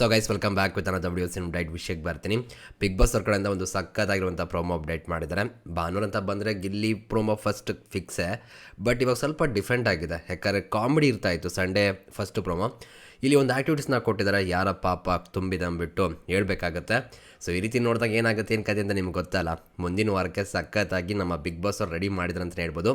So guys welcome back with another videos in update ವಿಷಯಕ್ಕೆ ಬರ್ತೀನಿ. Big boss ಅವ್ರ ಕಡೆಯಿಂದ ಒಂದು ಸಕ್ಕತ್ತಾಗಿರುವಂಥ ಪ್ರೋಮೋ ಅಪ್ಡೇಟ್ ಮಾಡಿದ್ದಾರೆ. ಭಾನುವಾರ ಅಂತ ಬಂದರೆ ಗಿಲ್ಲಿ ಪ್ರೋಮೋ ಫಸ್ಟ್ ಫಿಕ್ಸೇ, ಬಟ್ ಇವಾಗ ಸ್ವಲ್ಪ ಡಿಫ್ರೆಂಟ್ ಆಗಿದೆ. ಯಾಕಂದರೆ ಕಾಮಿಡಿ ಇರ್ತಾಯಿತ್ತು ಸಂಡೇ ಫಸ್ಟ್ ಪ್ರೋಮೋ. ಇಲ್ಲಿ ಒಂದು ಆ್ಯಕ್ಟಿವಿಟೀಸ್ನ ಕೊಟ್ಟಿದ್ದಾರೆ, ಯಾರ ಪಾಪ ತುಂಬಿದಂಬಿಟ್ಟು ಹೇಳ್ಬೇಕಾಗತ್ತೆ. ಸೊ ಈ ರೀತಿ ನೋಡಿದಾಗ ಏನಾಗುತ್ತೆ ಏನು ಕತೆ ಅಂತ ನಿಮ್ಗೆ ಗೊತ್ತಲ್ಲ. ಮುಂದಿನ ವಾರಕ್ಕೆ ಸಖತ್ತಾಗಿ ನಮ್ಮ ಬಿಗ್ ಬಾಸ್ ಅವ್ರು ರೆಡಿ ಮಾಡಿದ್ರು ಅಂತಲೇ ಹೇಳ್ಬೋದು.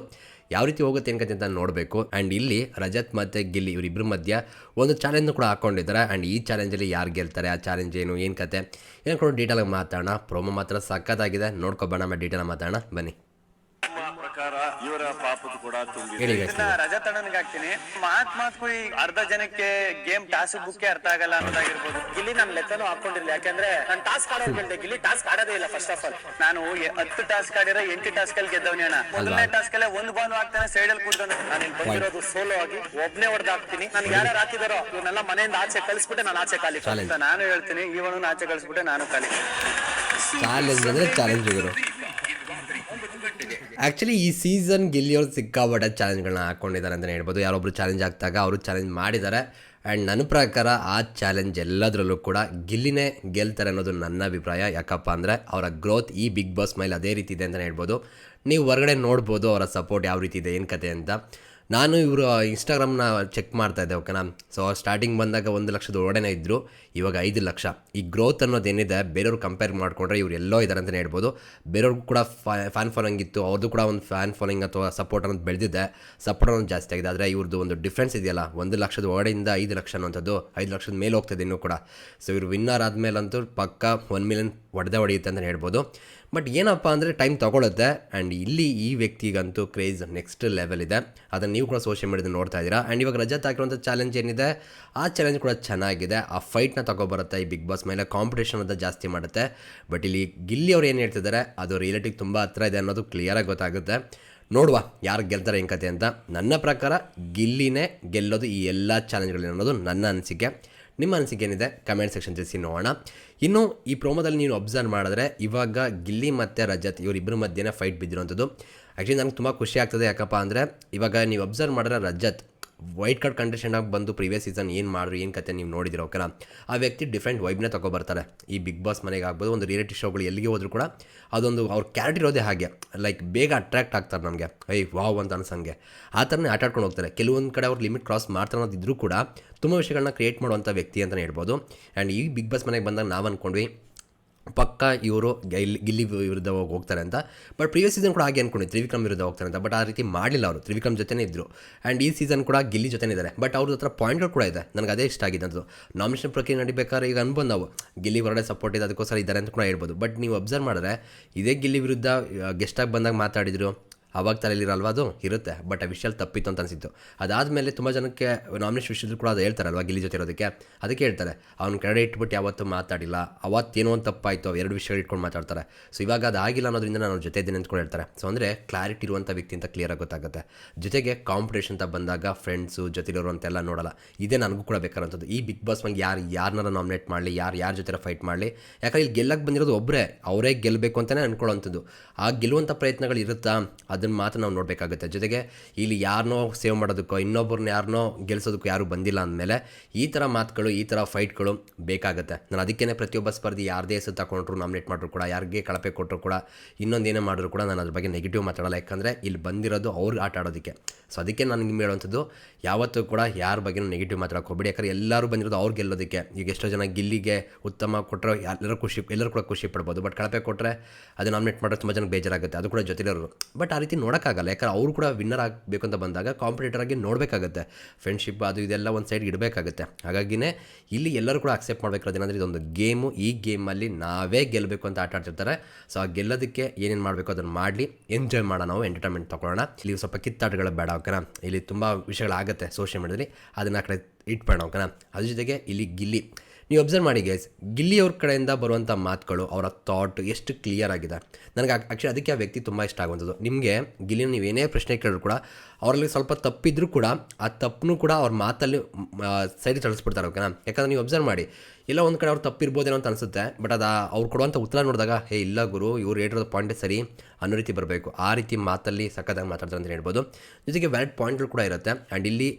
ಯಾವ ರೀತಿ ಹೋಗುತ್ತೆ ಏನು ಕತೆ ಅಂತ ನೋಡಬೇಕು. ಆ್ಯಂಡ್ ಇಲ್ಲಿ ರಜತ್ ಮತ್ತು ಗಿಲ್ಲಿ ಇವರಿಬ್ಬರ ಮಧ್ಯ ಒಂದು ಚಾಲೆಂಜ್ನ ಕೂಡ ಹಾಕ್ಕೊಂಡಿದ್ದಾರೆ. ಆ್ಯಂಡ್ ಈ ಚಾಲೆಂಜಲ್ಲಿ ಯಾರು ಗೆಲ್ತಾರೆ, ಆ ಚಾಲೆಂಜ್ ಏನು ಕತೆ ಏನು ಕೂಡ ಡೀಟೇಲಾಗಿ ಮಾತಾಡೋಣ. ಪ್ರೋಮೋ ಮಾತ್ರ ಸಖತ್ತಾಗಿದೆ, ನೋಡ್ಕೊಬೋಣ. ಆಮೇಲೆ ಡೀಟೇಲಾಗಿ ಮಾತಾಡೋಣ ಬನ್ನಿ. ಇವರ ಪಾಪದ ಕೂಡ ರಜತ್ ಅಣ್ಣನಿಗೆ ಹಾಕ್ತೀನಿ. ಮಾತು ಅರ್ಧ ಜನಕ್ಕೆ ಗೇಮ್ ಟಾಸ್ಕ್ ಬುಕ್ ಅರ್ಥ ಆಗಲ್ಲ ಅನ್ನೋದಾಗಿರ್ಬೋದು. ಇಲ್ಲಿ ನಾನು ಲೆಕ್ಕನೂ ಹಾಕೊಂಡಿರ್ಲಿ, ಯಾಕಂದ್ರೆ ನಾನು ಟಾಸ್ಕ್ ಆಡೋದು ಹೇಳ್ದೆ. ಗಿಲ್ಲಿ ಟಾಸ್ಕ್ ಆಡೋದೇ ಇಲ್ಲ. ಫಸ್ಟ್ ಆಫ್ ಆಲ್ ನಾನು 10 ಟಾಸ್ಕ್ ಆಡಿರೋ 8 ಟಾಸ್ಕ್ ಅಲ್ಲಿ ಗೆದ್ದವನಿ ಅಣ್ಣ. ಮೊದಲನೇ ಟಾಸ್ಕ್ ಅಲ್ಲೇ ಒಂದು ಬಾಲ್ ಹಾಕ್ತಾನೆ, ಸೈಡ್ ಅಲ್ಲಿ ಕೂತ್ಕೊಂಡು ನಾನು ಇಲ್ಲಿ ಬಂದಿರೋದು ಸೋಲೋ ಆಗಿ ಒಬ್ನೇ ಹೊಡೆದು ಹಾಕ್ತೀನಿ. ನನ್ಗೆ ಯಾರು ಹಾಕಿದಾರೋ ಇವ್ರನ್ನೆಲ್ಲ ಮನೆಯಿಂದ ಆಚೆ ಕಳಿಸ್ಬಿಟ್ಟೆ ನಾನು ಆಚೆ ಖಾಲಿ ಅಂತ ನಾನು ಹೇಳ್ತೀನಿ. ಇವನು ಆಚೆ ಕಳಿಸ್ಬಿಟ್ಟೆ ನಾನು ಖಾಲಿ. ಚಾಲೆಂಜ್ ಅಂದರೆ ಚಾಲೆಂಜ್ ಇವರು. ಆ್ಯಕ್ಚುಲಿ ಈ ಸೀಸನ್ ಗಿಲ್ಲಿಯವರು ಸಿಕ್ಕಾಪಟ್ಟೆ ಚಾಲೆಂಜ್ಗಳನ್ನ ಹಾಕ್ಕೊಂಡಿದ್ದಾರೆ ಅಂತಲೇ ಹೇಳ್ಬೋದು. ಯಾರೊಬ್ಬರು ಚಾಲೆಂಜ್ ಆಗ್ತಾಗ ಅವರು ಚಾಲೆಂಜ್ ಮಾಡಿದ್ದಾರೆ. ಆ್ಯಂಡ್ ನನ್ನ ಪ್ರಕಾರ ಆ ಚಾಲೆಂಜ್ ಎಲ್ಲದರಲ್ಲೂ ಕೂಡ ಗಿಲ್ಲಿನೇ ಗೆಲ್ತಾರೆ ಅನ್ನೋದು ನನ್ನ ಅಭಿಪ್ರಾಯ. ಯಾಕಪ್ಪ ಅಂದರೆ ಅವರ ಗ್ರೋತ್ ಈ ಬಿಗ್ ಬಾಸ್ ಮೇಲೆ ಅದೇ ರೀತಿ ಇದೆ ಅಂತಲೇ ಹೇಳ್ಬೋದು. ನೀವು ಹೊರಗಡೆ ನೋಡ್ಬೋದು ಅವರ ಸಪೋರ್ಟ್ ಯಾವ ರೀತಿ ಇದೆ, ಏನು ಕತೆ ಅಂತ. ನಾನು ಇವರು ಇನ್ಸ್ಟಾಗ್ರಾಮ್ನ ಚೆಕ್ ಮಾಡ್ತಾಯಿದ್ದೆ, ಓಕೆನಾ. ಸೊ ಸ್ಟಾರ್ಟಿಂಗ್ ಬಂದಾಗ 1 ಲಕ್ಷದ ಒಳಗಡೆ ಇದ್ದರು, ಇವಾಗ 5 ಲಕ್ಷ. ಈ ಗ್ರೋತ್ ಅನ್ನೋದೇನಿದೆ ಬೇರೆಯವ್ರು ಕಂಪೇರ್ ಮಾಡಿಕೊಂಡ್ರೆ ಇವ್ರು ಎಲ್ಲೋ ಇದ್ದಾರೆ ಅಂತಲೇ ಹೇಳ್ಬೋದು. ಬೇರೆಯವ್ರಿಗೂ ಕೂಡ ಫ್ಯಾನ್ ಫಾಲೋಯಿಂಗ್ ಇತ್ತು, ಅವ್ರದ್ದು ಕೂಡ ಒಂದು ಫ್ಯಾನ್ ಫಾಲೋಯಿಂಗ್ ಅಥವಾ ಸಪೋರ್ಟ್ ಅನ್ನೋದು ಬೆಳೆದಿದೆ, ಸಪೋರ್ಟ್ ಅನ್ನೋದು ಜಾಸ್ತಿ ಆಗಿದೆ. ಆದರೆ ಇವ್ರದ್ದು ಒಂದು ಡಿಫ್ರೆನ್ಸ್ ಇದೆಯಲ್ಲ, 1 ಲಕ್ಷದ ಒಳಗಡೆಯಿಂದ 5 ಲಕ್ಷ ಅನ್ನೋಂಥದ್ದು 5 ಲಕ್ಷದ ಮೇಲೆ ಹೋಗ್ತದೆ ಇನ್ನೂ ಕೂಡ. ಸೊ ಇವರು ವಿನ್ನರ್ ಆದಮೇಲಂತೂ ಪಕ್ಕ 1 ಮಿಲಿಯನ್ ಹೊಡೆಯುತ್ತೆ ಅಂತಲೇ ಹೇಳ್ಬೋದು. ಬಟ್ ಏನಪ್ಪ ಅಂದರೆ ಟೈಮ್ ತೊಗೊಳುತ್ತೆ. ಆ್ಯಂಡ್ ಇಲ್ಲಿ ಈ ವ್ಯಕ್ತಿಗಂತೂ ಕ್ರೇಜ್ ನೆಕ್ಸ್ಟ್ ಲೆವೆಲ್ ಇದೆ. ಅದನ್ನು ನೀವು ಕೂಡ ಸೋಷಿಯಲ್ ಮೀಡಿಯಾದಲ್ಲಿ ನೋಡ್ತಾ ಇದ್ದೀರಾ. ಆ್ಯಂಡ್ ಇವಾಗ ರಜತ್ ಹಾಕಿರುವಂಥ ಚಾಲೆಂಜ್ ಏನಿದೆ, ಆ ಚಾಲೆಂಜ್ ಕೂಡ ಚೆನ್ನಾಗಿದೆ. ಆ ಫೈಟ್ನ ತಗೊಬರುತ್ತೆ ಈ ಬಿಗ್ ಬಾಸ್ ಮೇಲೆ, ಕಾಂಪಿಟೇಷನ್ ಅಂತ ಜಾಸ್ತಿ ಮಾಡುತ್ತೆ. ಬಟ್ ಇಲ್ಲಿ ಗಿಲ್ಲಿ ಅವ್ರು ಏನು ಹೇಳ್ತಿದ್ದಾರೆ ಅದು ರಿಯಾಲಿಟಿಗೆ ತುಂಬ ಹತ್ರ ಇದೆ ಅನ್ನೋದು ಕ್ಲಿಯರಾಗಿ ಗೊತ್ತಾಗುತ್ತೆ. ನೋಡುವ ಯಾರು ಗೆಲ್ತಾರೆ ಏನು ಕತೆ ಅಂತ. ನನ್ನ ಪ್ರಕಾರ ಗಿಲ್ಲಿನೇ ಗೆಲ್ಲೋದು ಈ ಎಲ್ಲ ಚಾಲೆಂಜ್ಗಳಲ್ಲಿ ಅನ್ನೋದು ನನ್ನ ಅನಿಸಿಕೆ. ನಿಮ್ಮ ಅನಿಸಿಕೆ ಏನಿದೆ ಕಮೆಂಟ್ ಸೆಕ್ಷನ್ ತಿಳಿಸಿ ನೋಡೋಣ. ಇನ್ನು ಈ ಪ್ರೋಮೋದಲ್ಲಿ ನೀವು ಅಬ್ಸರ್ವ್ ಮಾಡಿದ್ರೆ ಇವಾಗ ಗಿಲ್ಲಿ ಮತ್ತು ರಜತ್ ಇವರಿಬ್ಬರ ಮಧ್ಯೆ ಫೈಟ್ ಬಿದ್ದಿರೋಂಥದ್ದು. ಆ್ಯಕ್ಚುಲಿ ನನಗೆ ತುಂಬ ಖುಷಿ ಆಗ್ತದೆ. ಯಾಕಪ್ಪ ಅಂದರೆ ಇವಾಗ ನೀವು ಅಬ್ಸರ್ವ್ ಮಾಡಿದ್ರೆ ರಜತ್ ವೈಟ್ ಕಾರ್ಡ್ ಕಂಡೀಷನ್ ಆಗಿ ಬಂದು ಪ್ರೀವಿಯಸ್ ಸೀಸನ್ ಏನು ಮಾಡ್ರು ಏನು ಕತೆ ನೀವು ನೋಡಿದಿರೋ, ಓಕೆನಾ. ಆ ವ್ಯಕ್ತಿ ಡಿಫ್ರೆಂಟ್ ವೈಬ್ನೇ ತೊಗೊಬರ್ತಾರೆ. ಈ ಬಿಗ್ ಬಾಸ್ ಮನೆಗೆ ಆಗ್ಬೋದು, ಒಂದು ರಿಯಾಲಿಟಿ ಶೋಗಳು ಎಲ್ಲಿಗೆ ಹೋದರೂ ಕೂಡ ಅದೊಂದು ಅವ್ರ ಕ್ಯಾರೆಕ್ಟರ್ ಇರೋದೇ ಹಾಗೆ. ಲೈಕ್ ಬೇಗ ಅಟ್ರಾಕ್ಟ್ ಆಗ್ತಾರೆ ನಮಗೆ, ವಾವ್ ಅಂತ ಅನ್ಸಂಗೆ. ಆ ಥರನೇ ಆಟ ಆಡ್ಕೊಂಡು ಹೋಗ್ತಾರೆ. ಕೆಲವೊಂದು ಕಡೆ ಅವ್ರು ಲಿಮಿಟ್ ಕ್ರಾಸ್ ಮಾಡ್ತಾರೆ ಅನ್ನೋದಿದ್ರೂ ಕೂಡ ತುಂಬ ವಿಷಯಗಳನ್ನ ಕ್ರಿಯೇಟ್ ಮಾಡುವಂಥ ವ್ಯಕ್ತಿ ಅಂತಲೇ ಹೇಳ್ಬೋದು. ಆ್ಯಂಡ್ ಈ ಬಿಗ್ ಬಾಸ್ ಮನೆಗೆ ಬಂದಾಗ ನಾವು ಅಂದ್ಕೊಂಡ್ವಿ ಪಕ್ಕ ಇವರು ಗಿಲ್ಲಿ ವಿರುದ್ಧ ಹೋಗ್ತಾರೆ ಅಂತ. ಬಟ್ ಪ್ರೀವಿಯಸ್ ಸೀಸನ್ ಕೂಡ ಹಾಗೆ ಅಂದ್ಕೊಂಡು ತ್ರಿವಿಕ್ರಮ್ ವಿರುದ್ಧ ಹೋಗ್ತಾರೆ ಅಂತ. ಬಟ್ ಆ ರೀತಿ ಮಾಡಲಿಲ್ಲ ಅವರು, ತ್ರಿವಿಕ್ರಮ್ ಜೊತೆನೇ ಇದ್ದರು. ಆ್ಯಂಡ್ ಈ ಸೀಸನ್ ಕೂಡ ಗಿಲ್ಲಿ ಜೊತೆ ಇದ್ದಾರೆ. ಬಟ್ ಅವ್ರ ಹತ್ರ ಪಾಯಿಂಟ್ಗಳು ಕೂಡ ಇದೆ, ನನಗೆ ಅದೇ ಇಷ್ಟ ಆಗಿದೆ ಅಂತ. ನಾಮಿನೇಷನ್ ಪ್ರಕ್ರಿಯೆ ನಡಿಬೇಕಾದ್ರೆ ಈಗ ಅನ್ಬೋದು ನಾವು ಗಿಲ್ಲಿ ಹೊರಗಡೆ ಸಪೋರ್ಟ್ ಇದೆ ಅದಕ್ಕೋಸ್ಕರ ಇದ್ದಾರೆ ಅಂತ ಕೂಡ ಹೇಳ್ಬೋದು. ಬಟ್ ನೀವು ಅಬ್ಸರ್ವ್ ಮಾಡಿದ್ರೆ ಇದೇ ಗಿಲ್ಲಿ ವಿರುದ್ಧ ಗೆಸ್ಟಾಗಿ ಬಂದಾಗ ಮಾತಾಡಿದರು, ಅವಾಗ ತಲೆಯಲ್ಲಿರಲ್ವ ಅದು ಇರುತ್ತೆ. ಬಟ್ ಆ ವಿಷಯ ತಪ್ಪಿತ್ತು ಅಂತ ಅನಿಸಿತ್ತು. ಅದಾದಮೇಲೆ ತುಂಬ ಜನಕ್ಕೆ ನಾಮಿನೇಷನ್ ವಿಷಯದಲ್ಲಿ ಕೂಡ ಅದು ಹೇಳ್ತಾರಲ್ವ ಗಿಲ್ಲಿ ಜೊತೆ ಇರೋದಕ್ಕೆ. ಅದಕ್ಕೆ ಹೇಳ್ತಾರೆ ಅವ್ನು ಕೆಳಗಡೆ ಇಟ್ಬಿಟ್ಟು ಯಾವತ್ತೂ ಮಾತಾಡಿಲ್ಲ, ಅವತ್ತೇನೋ ಒಂದು ತಪ್ಪಾಯಿತು, 2 ವಿಷಯಗಳು ಇಟ್ಕೊಂಡು ಮಾತಾಡ್ತಾರೆ. ಸೊ ಇವಾಗ ಅದು ಆಗಿಲ್ಲ ಅನ್ನೋದ್ರಿಂದ ನಾನು ಜೊತೆ ಇದ್ದೇನೆ ಅಂತ ಕೂಡ ಹೇಳ್ತಾರೆ. ಸೊ ಅಂದರೆ ಕ್ಲಾರಿಟಿ ಇರುವಂಥ ವ್ಯಕ್ತಿ ಅಂತ ಕ್ಲಿಯರಾಗಿ ಗೊತ್ತಾಗುತ್ತೆ. ಜೊತೆಗೆ ಕಾಂಪಿಟೇಷನ್ ಅಂತ ಬಂದಾಗ ಫ್ರೆಂಡ್ಸು ಜೊತೆಲಿರೋ ಅಂತೆಲ್ಲ ನೋಡಲ್ಲ. ಇದೇ ನನಗೂ ಕೂಡ ಬೇಕಾದಂಥದ್ದು. ಈ ಬಿಗ್ ಬಾಸ್ ಮಂಗೆ ಯಾರನ್ನಾರ ನಾಮಿನೇಟ್ ಮಾಡಲಿ, ಯಾರ ಜೊತೆ ಫೈಟ್ ಮಾಡಲಿ, ಯಾಕಂದರೆ ಇಲ್ಲಿ ಗೆಲ್ಲಕ್ಕೆ ಬಂದಿರೋದು ಒಬ್ಬರೇ, ಅವರೇ ಗೆಲ್ಲಬೇಕು ಅಂತಲೇ ಅಂದ್ಕೊಳ್ಳೋವಂಥದ್ದು. ಆ ಗೆಲ್ಲುವಂಥ ಪ್ರಯತ್ನಗಳು ಇರುತ್ತಾ ಅದನ್ನು ಮಾತ್ರ ನಾವು ನೋಡಬೇಕಾಗುತ್ತೆ. ಜೊತೆಗೆ ಇಲ್ಲಿ ಯಾರನ್ನೋ ಸೇವ್ ಮಾಡೋದಕ್ಕೋ ಇನ್ನೊಬ್ಬರನ್ನ ಯಾರನ್ನೋ ಗೆಲ್ಸೋದಕ್ಕೂ ಯಾರೂ ಬಂದಿಲ್ಲ ಅಂದಮೇಲೆ ಈ ಥರ ಮಾತುಗಳು, ಈ ಥರ ಫೈಟ್ಗಳು ಬೇಕಾಗುತ್ತೆ. ನಾನು ಅದಕ್ಕೇ ಪ್ರತಿಯೊಬ್ಬ ಸ್ಪರ್ಧಿ ಯಾರದೇ ಹೆಸರು ತಗೊಂಡ್ರು, ನಾಮಿನೇಟ್ ಮಾಡಿದ್ರು ಕೂಡ, ಯಾರಿಗೆ ಕಳಪೆ ಕೊಟ್ಟರು ಕೂಡ, ಇನ್ನೊಂದೇನೇ ಮಾಡಿದ್ರು ಕೂಡ ನಾನು ಅದ್ರ ಬಗ್ಗೆ ನೆಗೆಟಿವ್ ಮಾತಾಡಲ್ಲ. ಯಾಕಂದರೆ ಇಲ್ಲಿ ಬಂದಿರೋದು ಅವ್ರಿಗೆ ಆಟ ಆಡೋದಕ್ಕೆ. ಸೊ ಅದಕ್ಕೆ ನಾನು ನಿಮ್ಗೆ ಹೇಳುವಂಥದ್ದು, ಯಾವತ್ತೂ ಕೂಡ ಯಾರ ಬಗ್ಗೆನೂ ನೆಗೆಟಿವ್ ಮಾತಾಡೋಕೆ ಹೋಗಬೇಡಿ. ಯಾಕಂದರೆ ಎಲ್ಲರೂ ಬಂದಿರೋದು ಅವ್ರು ಗೆಲ್ಲೋದಕ್ಕೆ. ಈಗ ಎಷ್ಟೋ ಜನ ಗಿಲ್ಲಿಗೆ ಉತ್ತಮ ಕೊಟ್ಟರೆ ಎಲ್ಲರೂ ಕೂಡ ಖುಷಿ ಪಡ್ಬೋದು. ಬಟ್ ಕಳಪೆ ಕೊಟ್ಟರೆ ಅದು ನಾಮಿನೇಟ್ ಮಾಡೋದು ತುಂಬ ಜನಕ್ಕೆ ಬೇಜಾರಾಗುತ್ತೆ, ಅದು ಕೂಡ ಜೊತೆಲಿರೋರು. ಬಟ್ ಆ ರೀತಿ ನೋಡೋಕ್ಕಾಗಲ್ಲ. ಯಾಕಂದ್ರೆ ಅವರು ಕೂಡ ವಿನ್ನರ್ ಆಗಬೇಕು ಅಂತ ಬಂದಾಗ ಕಾಂಪಿಟೇಟರ್ ಆಗಿ ನೋಡಬೇಕಾಗುತ್ತೆ. ಫ್ರೆಂಡ್ಶಿಪ್ ಅದು ಇದೆಲ್ಲ ಒಂದು ಸೈಡ್ ಇಡಬೇಕಾಗುತ್ತೆ. ಹಾಗಾಗಿನೇ ಇಲ್ಲಿ ಎಲ್ಲರೂ ಕೂಡ ಅಕ್ಸೆಪ್ಟ್ ಮಾಡಬೇಕಾದ್ರೆ ಇದೊಂದು ಗೇಮು. ಈ ಗೇಮಲ್ಲಿ ನಾವೇ ಗೆಲ್ಲಬೇಕು ಅಂತ ಆಟ ಆಡ್ತಿರ್ತಾರೆ. ಸೊ ಆ ಗೆಲ್ಲೋದಕ್ಕೆ ಏನೇನು ಮಾಡಬೇಕು ಅದನ್ನು ಮಾಡಲಿ, ಎಂಜಾಯ್ ಮಾಡೋಣ, ನಾವು ಎಂಟರ್ಟೈನ್ಮೆಂಟ್ ತೊಗೊಳ್ಳೋಣ. ಇಲ್ಲಿ ಸ್ವಲ್ಪ ಕಿತ್ತಾಟಗಳು ಬೇಡ, ಓಕೆನಾ. ಇಲ್ಲಿ ತುಂಬ ವಿಷಯಗಳಾಗುತ್ತೆ ಸೋಷಿಯಲ್ ಮೀಡಿಯಾದಲ್ಲಿ, ಅದನ್ನು ಆ ಕಡೆ ಇಟ್ಬೇಡ, ಓಕೆನಾ. ಅದ್ರ ಜೊತೆಗೆ ಇಲ್ಲಿ ಗಿಲ್ಲಿ ನೀವು ಅಬ್ಸರ್ವ್ ಮಾಡಿ ಗೈಸ್, ಗಿಲ್ಲಿಯವ್ರ ಕಡೆಯಿಂದ ಬರುವಂಥ ಮಾತುಗಳು, ಅವರ ಥಾಟ್ ಎಷ್ಟು ಕ್ಲಿಯರ್ ಆಗಿದೆ. ನನಗೆ ಆ್ಯಕ್ಚುಲಿ ಅದಕ್ಕೆ ಆ ವ್ಯಕ್ತಿ ತುಂಬ ಇಷ್ಟ ಆಗುವಂಥದ್ದು. ನಿಮಗೆ ಗಿಲ್ಲಿ ನೀವೇನೇ ಪ್ರಶ್ನೆ ಕೇಳಿದ್ರು ಕೂಡ ಅವರಲ್ಲಿ ಸ್ವಲ್ಪ ತಪ್ಪಿದ್ರೂ ಕೂಡ ಆ ತಪ್ಪನ್ನು ಕೂಡ ಅವ್ರ ಮಾತಲ್ಲಿ ಸೈಡ್ ತಳಿಸ್ಬಿಡ್ತಾರೆ, ಓಕೆನಾ. ಯಾಕಂದರೆ ನೀವು ಅಬ್ಸರ್ವ್ ಮಾಡಿ, ಎಲ್ಲ ಒಂದು ಕಡೆ ಅವ್ರು ತಪ್ಪಿರ್ಬೋದೇನೋ ಅಂತ ಅನಿಸುತ್ತೆ, ಬಟ್ ಅದು ಅವ್ರು ಕೊಡುವಂಥ ಉತ್ತರ ನೋಡಿದಾಗ ಹೇ ಇಲ್ಲ ಗುರು, ಇವ್ರು ಹೇಳಿರೋದು ಪಾಯಿಂಟೇ ಸರಿ ಅನ್ನೋ ರೀತಿ ಬರಬೇಕು. ಆ ರೀತಿ ಮಾತಲ್ಲಿ ಸಖತ್ತಾಗಿ ಮಾತಾಡ್ತಾರೆ ಅಂತ ಹೇಳ್ಬೋದು. ಜೊತೆಗೆ ವ್ಯಾಲಿಡ್ ಪಾಯಿಂಟ್ಗಳು ಕೂಡ ಇರುತ್ತೆ. ಆ್ಯಂಡ್ ಇಲ್ಲಿ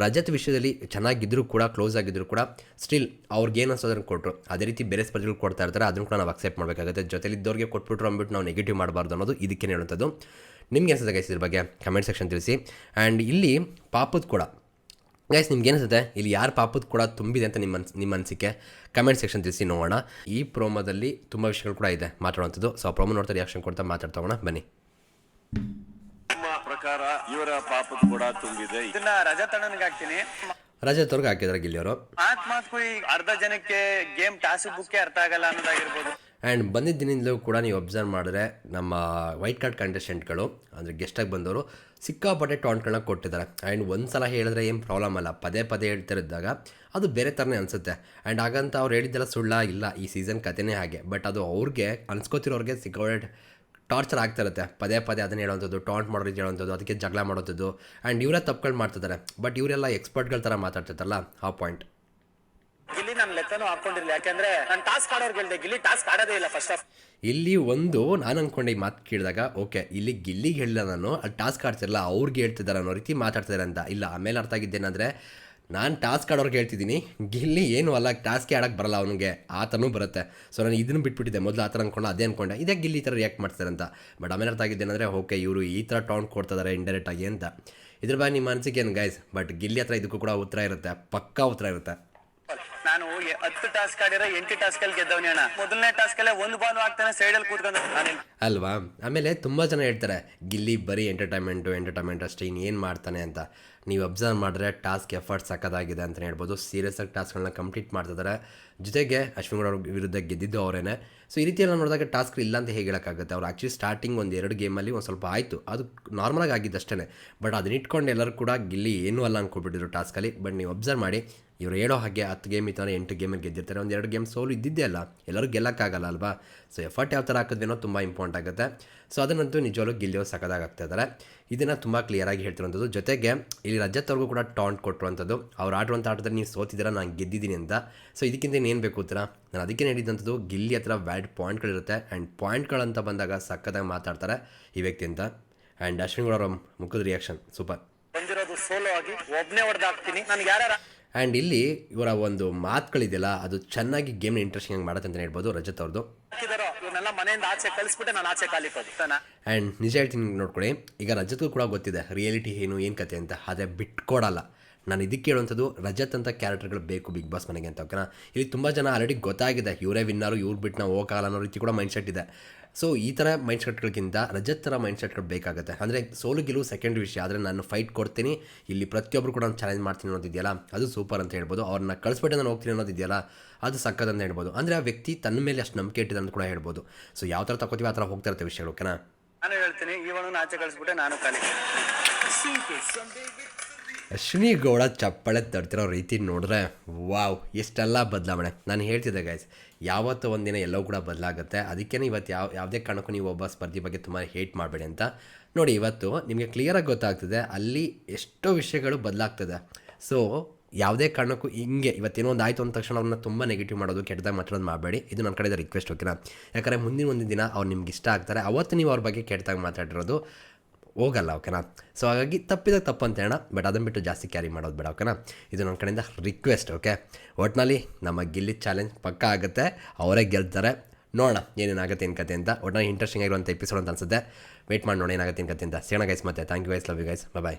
ರಜತ್ ವಿಷಯದಲ್ಲಿ ಚೆನ್ನಾಗಿದ್ದರೂ ಕೂಡ, ಕ್ಲೋಸ್ ಆಗಿದ್ದರೂ ಕೂಡ, ಸ್ಟಿಲ್ ಅವ್ರಿಗೆ ಏನು ಅನ್ಸೋದನ್ನು ಕೊಟ್ಟರು. ಅದೇ ರೀತಿ ಬೇರೆ ಸ್ಪರ್ಧಿಗಳು ಕೊಡ್ತಾ ಇರ್ತಾರೆ, ಅದನ್ನು ಕೂಡ ನಾವು ಅಕ್ಸೆಪ್ಟ್ ಮಾಡಬೇಕಾಗುತ್ತೆ. ಜೊತೆಲಿದ್ದವ್ರಿಗೆ ಕೊಟ್ಬಿಟ್ರು ಅಂದ್ಬಿಟ್ಟು ನಾವು ನೆಗೆಟಿವ್ ಮಾಡಬಾರ್ದು ಅನ್ನೋದು ಇದಕ್ಕೆ ಹೇಳುವಂಥದ್ದು. ನಿಮ್ಗೆ ಅನಿಸುತ್ತೆ ಗೈಸ್ ಇದ್ರ ಬಗ್ಗೆ ಕಮೆಂಟ್ ಸೆಕ್ಷನ್ ತಿಳಿಸಿ. ಆ್ಯಂಡ್ ಇಲ್ಲಿ ಪಾಪದ ಕೂಡ ಗೈಸ್ ನಿಮ್ಗೆ ಏನಿಸುತ್ತೆ, ಇಲ್ಲಿ ಯಾರು ಪಾಪದ ಕೂಡ ತುಂಬಿದೆ ಅಂತ ನಿಮ್ಮ ಅನಿಸಿಕೆ ಕಮೆಂಟ್ ಸೆಕ್ಷನ್ ತಿಳಿಸಿ ನೋಡೋಣ. ಈ ಪ್ರೋಮೋದಲ್ಲಿ ತುಂಬ ವಿಷಯಗಳು ಕೂಡ ಇದೆ ಮಾತಾಡುವಂಥದ್ದು. ಸೊ ಆ ಪ್ರೋಮೋ ನೋಡ್ತಾ ರಿಯಾಕ್ಷನ್ ಕೊಡ್ತಾ ಮಾತಾಡ್ತಾ ಹೋಗೋಣ ಬನ್ನಿ. ನಿಮ್ಮ ಪ್ರಕಾರ ಇವರ ಪಾಪದ ಕೂಡ ತುಂಬಿದೆ. ಇದನ್ನ ರಜತ್ ಅಣ್ಣನಿಗೆ ಹಾಕ್ತೀನಿ. ರಜತ್ ಅವ್ರಿಗೆ ಹಾಕಿದ್ದಾರೆ ಗಿಲ್ಲಿಯವರು. ಮಾತು ಅರ್ಧ ಜನಕ್ಕೆ ಗೇಮ್ ಟಾಸ್ಕ್ ಬುಕ್ಕೇ ಅರ್ಥ ಆಗಲ್ಲ ಅನ್ನೋದಾಗಿರ್ಬೋದು. ಆ್ಯಂಡ್ ಬಂದಿದ್ದಿನಿಂದಲೂ ಕೂಡ ನೀವು ಅಬ್ಸರ್ವ್ ಮಾಡಿದ್ರೆ ನಮ್ಮ ವೈಟ್ ಕಾರ್ಡ್ ಕಂಟೆಸ್ಟೆಂಟ್ಗಳು ಅಂದರೆ ಗೆಸ್ಟಾಗಿ ಬಂದವರು ಸಿಕ್ಕಾಪಟ್ಟೆ ಟಾಂಟ್ಗಳನ್ನ ಕೊಟ್ಟಿದ್ದಾರೆ. ಆ್ಯಂಡ್ ಒಂದು ಸಲ ಹೇಳಿದ್ರೆ ಏನು ಪ್ರಾಬ್ಲಮ್ ಅಲ್ಲ, ಪದೇ ಪದೇ ಹೇಳ್ತಿರಿದ್ದಾಗ ಅದು ಬೇರೆ ಥರನೇ ಅನಿಸುತ್ತೆ. ಆ್ಯಂಡ್ ಹಾಗಂತ ಅವ್ರು ಹೇಳಿದ್ದೆಲ್ಲ ಸುಳ್ಳ ಇಲ್ಲ, ಈ ಸೀಸನ್ ಕಥೆನೇ ಹಾಗೆ. ಬಟ್ ಅದು ಅವ್ರಿಗೆ ಅನ್ಸ್ಕೋತಿರೋರಿಗೆ ಸಿಕ್ಕಾಪಟ್ಟೆ ಟಾರ್ಚರ್ ಆಗ್ತಾ ಇರುತ್ತೆ. ಪದೇ ಪದೇ ಅದನ್ನು ಹೇಳೋವಂಥದ್ದು, ಟಾಂಟ್ ಮಾಡೋ ರೀತಿ ಹೇಳೋವಂಥದ್ದು, ಅದಕ್ಕೆ ಜಗಳ ಮಾಡೋವಂಥದ್ದು. ಆ್ಯಂಡ್ ಇವರೇ ತಪ್ಪುಗಳು ಮಾಡ್ತಿದ್ದಾರೆ. ಬಟ್ ಇವರೆಲ್ಲ ಎಕ್ಸ್ಪರ್ಟ್ಗಳ ಥರ ಮಾತಾಡ್ತಿರ್ತಾರಲ್ಲ, ಆ ಪಾಯಿಂಟ್. ಗಿಲ್ಲಿ ನನ್ನ ಲೆಕ್ಕನೂ ಹಾಕೊಂಡಿರ್ಲಿ, ಯಾಕಂದ್ರೆ ನಾನು ಟಾಸ್ಕ್ ಆಡೋರ್ಗೆ ಹೇಳ್ದೆ, ಗಿಲ್ಲಿ ಟಾಸ್ಕ್ ಆಡೋದೇ ಇಲ್ಲ ಫಸ್ಟ್ ಆಫ್. ಇಲ್ಲಿ ಒಂದು ನಾನು ಅಂದ್ಕೊಂಡೆ ಈ ಮಾತು ಕೇಳಿದಾಗ, ಓಕೆ ಇಲ್ಲಿ ಗಿಲ್ಲಿಗೆ ಹೇಳಿಲ್ಲ ನಾನು, ಅಲ್ಲಿ ಟಾಸ್ಕ್ ಆಡ್ತಿರಲ್ಲ ಅವ್ರಿಗೆ ಹೇಳ್ತಿದ್ದಾರೆ ಅನ್ನೋ ರೀತಿ ಮಾತಾಡ್ತಿದ್ದಾರೆ ಅಂತ. ಇಲ್ಲ, ಆಮೇಲೆ ಅರ್ಥ ಆಗಿದ್ದೇನೆಂದರೆ ನಾನು ಟಾಸ್ಕ್ ಆಡೋರ್ಗೆ ಹೇಳ್ತಿದ್ದೀನಿ, ಗಿಲ್ಲಿ ಏನು ಅಲ್ಲ, ಟಾಸ್ಕೇ ಆಡೋಕ್ಕೆ ಬರಲ್ಲ ಅವನಿಗೆ, ಆತನೂ ಬರುತ್ತೆ. ಸೊ ನಾನು ಇದನ್ನು ಬಿಟ್ಬಿಟ್ಟಿದ್ದೆ, ಮೊದಲು ಆ ಥರ ಅಂದ್ಕೊಂಡು ಅದೇ ಅಂದ್ಕೊಂಡೆ, ಇದೇ ಗಿಲ್ಲಿ ಈ ಥರ ರಿಯಾಕ್ಟ್ ಮಾಡ್ತಾರೆ ಅಂತ. ಬಟ್ ಆಮೇಲೆ ಅರ್ಥ ಆಗಿದ್ದೇನೆಂದರೆ ಓಕೆ ಇವರು ಈ ಥರ ಟಾಂಟ್ ಕೊಡ್ತಿದ್ದಾರೆ ಇಂಡೈರೆಕ್ಟಾಗಿ ಅಂತ. ಇದ್ರ ಬಗ್ಗೆ ನಿಮ್ಮ ಅನಿಸಿಕೆ ಏನು ಗೈಸ್? ಬಟ್ ಗಿಲ್ಲಿ ಹತ್ರ ಇದಕ್ಕೂ ಕೂಡ ಉತ್ತರ ಇರುತ್ತೆ, ಪಕ್ಕಾ ಉತ್ತರ ಇರುತ್ತೆ. ನಾನು 10 ಟಾಸ್ಕ್ ಆಡಿರೋ 8 ಟಾಸ್ಕ್ ಅಲ್ಲಿ ಗೆದ್ದವನೇ ಅಣ್ಣ. ಮೊದಲನೇ ಟಾಸ್ಕ್ ಅಲ್ಲೇ ಒಂದು ಬಾಲ್ ಆಗ್ತಾನೆ ಸೈಡಲ್ಲಿ ಕೂತ್ಕೊಂಡು ಅಲ್ವಾ. ಆಮೇಲೆ ತುಂಬ ಜನ ಹೇಳ್ತಾರೆ ಗಿಲ್ಲಿ ಬರೀ ಎಂಟರ್ಟೈನ್ಮೆಂಟ್ ಅಷ್ಟೇ, ಇನ್ನೇನು ಮಾಡ್ತಾನೆ ಅಂತ. ನೀವು ಅಬ್ಸರ್ವ್ ಮಾಡಿದ್ರೆ ಟಾಸ್ಕ್ ಎಫರ್ಟ್ ಸಕ್ಕದಾಗಿದೆ ಅಂತಲೇ ಹೇಳ್ಬೋದು. ಸೀರಿಯಸ್ಸಾಗಿ ಟಾಸ್ಕ್ಗಳನ್ನ ಕಂಪ್ಲೀಟ್ ಮಾಡ್ತಿದ್ದಾರೆ. ಜೊತೆಗೆ ಅಶ್ವಿನ್ ಗೌಡ ಅವ್ರ ವಿರುದ್ಧ ಗೆದ್ದಿದ್ದು ಅವರೇನೆ. ಸೊ ಈ ರೀತಿ ಎಲ್ಲ ನೋಡಿದಾಗ ಟಾಸ್ಕ್ ಇಲ್ಲ ಅಂತ ಹೇಗೆ ಹೇಳೋಕ್ಕಾಗುತ್ತೆ. ಅವ್ರು ಆ್ಯಕ್ಚುಲಿ ಸ್ಟಾರ್ಟಿಂಗ್ 1-2 ಗೇಮಲ್ಲಿ ಒಂದು ಸ್ವಲ್ಪ ಆಯಿತು, ಅದು ನಾರ್ಮಲಾಗಿ ಆಗಿದ್ದು ಅಷ್ಟೇ. ಬಟ್ ಅದನ್ನ ಇಟ್ಕೊಂಡು ಎಲ್ಲರೂ ಕೂಡ ಗಿಲ್ಲಿ ಏನೂ ಅಲ್ಲ ಅಂದ್ಕೊಬಿಟ್ಟಿದ್ರು ಟಾಸ್ಕಲ್ಲಿ. ಬಟ್ ನೀವು ಅಬ್ಸರ್ವ್ ಮಾಡಿ, ಇವರು ಹೇಳೋ ಹಾಗೆ 10 ಗೇಮ್ ಇತ್ತು 8 ಗೇಮಲ್ಲಿ ಗೆದ್ದಿರ್ತಾರೆ. 1-2 ಗೇಮ್ ಸೋಲು ಇದ್ದಿದ್ದೇ ಅಲ್ಲ, ಎಲ್ಲರೂ ಗೆಲ್ಲಕ್ಕಾಗಲ್ಲ ಅಲ್ವಾ. ಸೊ ಎಫರ್ಟ್ ಯಾವ ಥರ ಹಾಕಿದ್ವೇನೋ ತುಂಬ ಇಂಪಾರ್ಟೆಂಟ್ ಆಗುತ್ತೆ. ಸೊ ಅದನ್ನಂತೂ ನಿಜವಾಗ್ಲೂ ಗಿಲ್ಲಿಯವರು ಸಕ್ಕದಾಗಿ ಆಗ್ತಾ ಇದ್ದಾರೆ. ಇದನ್ನು ತುಂಬ ಕ್ಲಿಯರಾಗಿ ಹೇಳ್ತಿರುವಂಥದ್ದು. ಜೊತೆಗೆ ಇಲ್ಲಿ ರಜತ್ ಅವ್ರಿಗೂ ಕೂಡ ಟಾಂಟ್ ಕೊಟ್ಟಿರುವಂಥದ್ದು, ಅವ್ರು ಆಡುವಂಥ ಆಟದಲ್ಲಿ ನೀವು ಸೋತಿದ್ದೀರಾ, ನಾನು ಗೆದ್ದಿದ್ದೀನಿ ಅಂತ. ಸೊ ಇದಕ್ಕಿಂತ ಇನ್ನೇನು ಬೇಕು ಉತ್ತರ? ನಾನು ಅದಕ್ಕೆ ಹೇಳಿದಂಥದ್ದು, ಗಿಲ್ಲಿ ಹತ್ರ ವ್ಯಾಲಿಡ್ ಪಾಯಿಂಟ್ಗಳಿರುತ್ತೆ. ಆ್ಯಂಡ್ ಪಾಯಿಂಟ್ಗಳಂತ ಬಂದಾಗ ಸಕ್ಕದಾಗಿ ಮಾತಾಡ್ತಾರೆ ಈ ವ್ಯಕ್ತಿ ಅಂತ. ಆ್ಯಂಡ್ ಅಶ್ವಿನ್ ಗೌಡ ಅವರ ಮುಖದ ರಿಯಾಕ್ಷನ್ ಸೂಪರ್. ಬಂದಿರೋದು ಸೋಲೋ ಆಗಿ ಒಬ್ಬನೇ ಹೊಡೆದಾಕ್ತೀನಿ ನನಗೆ ಯಾರ. ಆ್ಯಂಡ್ ಇಲ್ಲಿ ಇವರ ಒಂದು ಮಾತುಗಳಿದೆಯಲ್ಲ, ಅದು ಚೆನ್ನಾಗಿ ಗೇಮ್ನ ಇಂಟ್ರೆಸ್ಟಿಂಗ್ ಮಾಡುತ್ತೆ ಅಂತ ಹೇಳ್ಬೋದು ರಜತ್ ಅವ್ರದ್ದು. ಇವನ್ನೆಲ್ಲ ಮನೆಯಿಂದ ಆಚೆ ಕಳಿಸ್ಬಿಟ್ಟೆ ನಾನು ಆಚೆ ಕಾಲಿಕೋದು. ಆ್ಯಂಡ್ ನಿಜ ಹೇಳ್ತೀನಿ ನೋಡ್ಕೊಳ್ಳಿ, ಈಗ ರಜತ್ಗೂ ಕೂಡ ಗೊತ್ತಿದೆ ರಿಯಾಲಿಟಿ ಏನು ಕತೆ ಅಂತ, ಆದರೆ ಬಿಟ್ಕೊಡಲ್ಲ. ನಾನು ಇದಕ್ಕೆ ಹೇಳುವಂಥದ್ದು, ರಜತ್ ಅಂತ ಕ್ಯಾರೆಕ್ಟರ್ಗಳು ಬೇಕು ಬಿಗ್ ಬಾಸ್ ಮನೆಗೆ ಅಂತ, ಓಕೆನಾ. ಇಲ್ಲಿ ತುಂಬ ಜನ ಆಲ್ರೆಡಿ ಗೊತ್ತಾಗಿದೆ, ಇವರೇ ವಿನ್ನರು, ಇವ್ರು ಬಿಟ್ಟು ನಾವು ಹೋಗಲ್ಲ ಅನ್ನೋ ರೀತಿ ಕೂಡ ಮೈಂಡ್ಸೆಟ್ ಇದೆ. ಸೊ ಈ ಥರ ಮೈಂಡ್ಸೆಟ್ಗಳಿಗಿಂತ ರಜತ್ ಥರ ಮೈಂಡ್ಸೆಟ್ಗಳು ಬೇಕಾಗುತ್ತೆ. ಅಂದರೆ ಸೋಲು ಗೆಲುವು ಸೆಕೆಂಡ್ ವಿಷಯ, ಆದರೆ ನಾನು ಫೈಟ್ ಕೊಡ್ತೀನಿ, ಇಲ್ಲಿ ಪ್ರತಿಯೊಬ್ಬರು ಕೂಡ ನಾನು ಚಾಲೆಂಜ್ ಮಾಡ್ತೀನಿ ಅನ್ನೋದಿದೆಯಲ್ಲ, ಅದು ಸೂಪರ್ ಅಂತ ಹೇಳ್ಬೋದು. ಅವ್ರನ್ನ ಕಳಿಸ್ಬಿಟ್ಟು ನಾನು ಹೋಗ್ತೀನಿ ಅನ್ನೋದಿದೆಯಲ್ಲ, ಅದು ಸಕ್ಕತ್ ಅಂತ ಹೇಳ್ಬೋದು. ಅಂದರೆ ಆ ವ್ಯಕ್ತಿ ತನ್ನ ಮೇಲೆ ಅಷ್ಟು ನಂಬಿಕೆ ಇಟ್ಟಿದೆ ಅಂತ ಕೂಡ ಹೇಳ್ಬೋದು. ಸೊ ಯಾವ ಥರ ತಗೋತೀವಿ ಆ ಥರ ಹೋಗ್ತಾ ಇರುತ್ತೆ ವಿಷಯಗಳು, ಓಕೆನಾ. ನಾನು ಹೇಳ್ತೀನಿ, ಇವನು ಆಚೆ ಕಳಿಸ್ಬಿಟ್ಟೆ ನಾನು ಕಾಲಿ. ಅಶ್ವಿನಿ ಗೌಡ ಚಪ್ಪಾಳೆ ತರ್ತಿರೋ ರೀತಿ ನೋಡಿದ್ರೆ ವಾವ್, ಎಷ್ಟೆಲ್ಲ ಬದಲಾವಣೆ. ನಾನು ಹೇಳ್ತಿದ್ದೆ ಗೈಸ್, ಯಾವತ್ತೂ ಒಂದಿನ ಎಲ್ಲವೂ ಕೂಡ ಬದಲಾಗುತ್ತೆ. ಅದಕ್ಕೇ ಇವತ್ತು ಯಾವುದೇ ಕಾರಣಕ್ಕೂ ನೀವು ಒಬ್ಬ ಸ್ಪರ್ಧಿ ಬಗ್ಗೆ ತುಂಬ ಹೇಟ್ ಮಾಡಬೇಡಿ ಅಂತ. ನೋಡಿ, ಇವತ್ತು ನಿಮಗೆ ಕ್ಲಿಯರಾಗಿ ಗೊತ್ತಾಗ್ತದೆ ಅಲ್ಲಿ ಎಷ್ಟೋ ವಿಷಯಗಳು ಬದಲಾಗ್ತದೆ. ಸೊ ಯಾವುದೇ ಕಾರಣಕ್ಕೂ ಹಿಂಗೆ ಇವತ್ತೇನೋ ಒಂದು ಆಯಿತು ಅಂದ ತಕ್ಷಣ ಅವ್ರನ್ನ ತುಂಬ ನೆಗೆಟಿವ್ ಮಾಡೋದು, ಕೆಟ್ಟದಾಗಿ ಮಾತಾಡೋದು ಮಾಡಬೇಡಿ. ಇದು ನನ್ನ ಕಡೆಯಿಂದ ರಿಕ್ವೆಸ್ಟ್, ಓಕೆನಾ. ಯಾಕಂದರೆ ಮುಂದಿನ ದಿನ ಅವ್ರು ನಿಮ್ಗೆ ಇಷ್ಟ ಆಗ್ತಾರೆ, ಅವತ್ತು ನೀವು ಅವ್ರ ಬಗ್ಗೆ ಕೆಟ್ಟದಾಗಿ ಮಾತಾಡಿರೋದು ಹೋಗಲ್ಲ, ಓಕೆನಾ. ಸೊ ಹಾಗಾಗಿ ತಪ್ಪಿದಾಗ ತಪ್ಪು ಅಂತ ಹೇಳೋಣ, ಬಟ್ ಅದನ್ನು ಬಿಟ್ಟು ಜಾಸ್ತಿ ಕ್ಯಾರಿ ಮಾಡೋದು ಬೇಡ, ಓಕೆನಾ. ಇದು ನನ್ನ ಕಡೆಯಿಂದ ರಿಕ್ವೆಸ್ಟ್, ಓಕೆ. ಒಟ್ಟಿನಲ್ಲಿ ನಮ್ಮ ಗಿಲ್ಲಿ ಚಾಲೆಂಜ್ ಪಕ್ಕ ಆಗುತ್ತೆ, ಅವರೇ ಗೆಲ್ತಾರೆ. ನೋಡೋಣ ಏನೇನಾಗುತ್ತೆ ಏನು ಕತೆ ಅಂತ. ಒಟ್ಟಿನಲ್ಲಿ ಇಂಟ್ರೆಸ್ಟಿಂಗ್ ಆಗಿರುವಂಥ ಎಪಿಸೋಡ್ ಅಂತ ಅನ್ಸುತ್ತೆ. ವೆಯ್ಟ್ ಮಾಡಿ ನೋಡಿ ಏನಾಗುತ್ತೆ ಏನು ಕತೆ ಅಂತ. ಸಿಗೋಣ ಗೈಸ್, ಮತ್ತೆ thank you guys, love you guys, bye.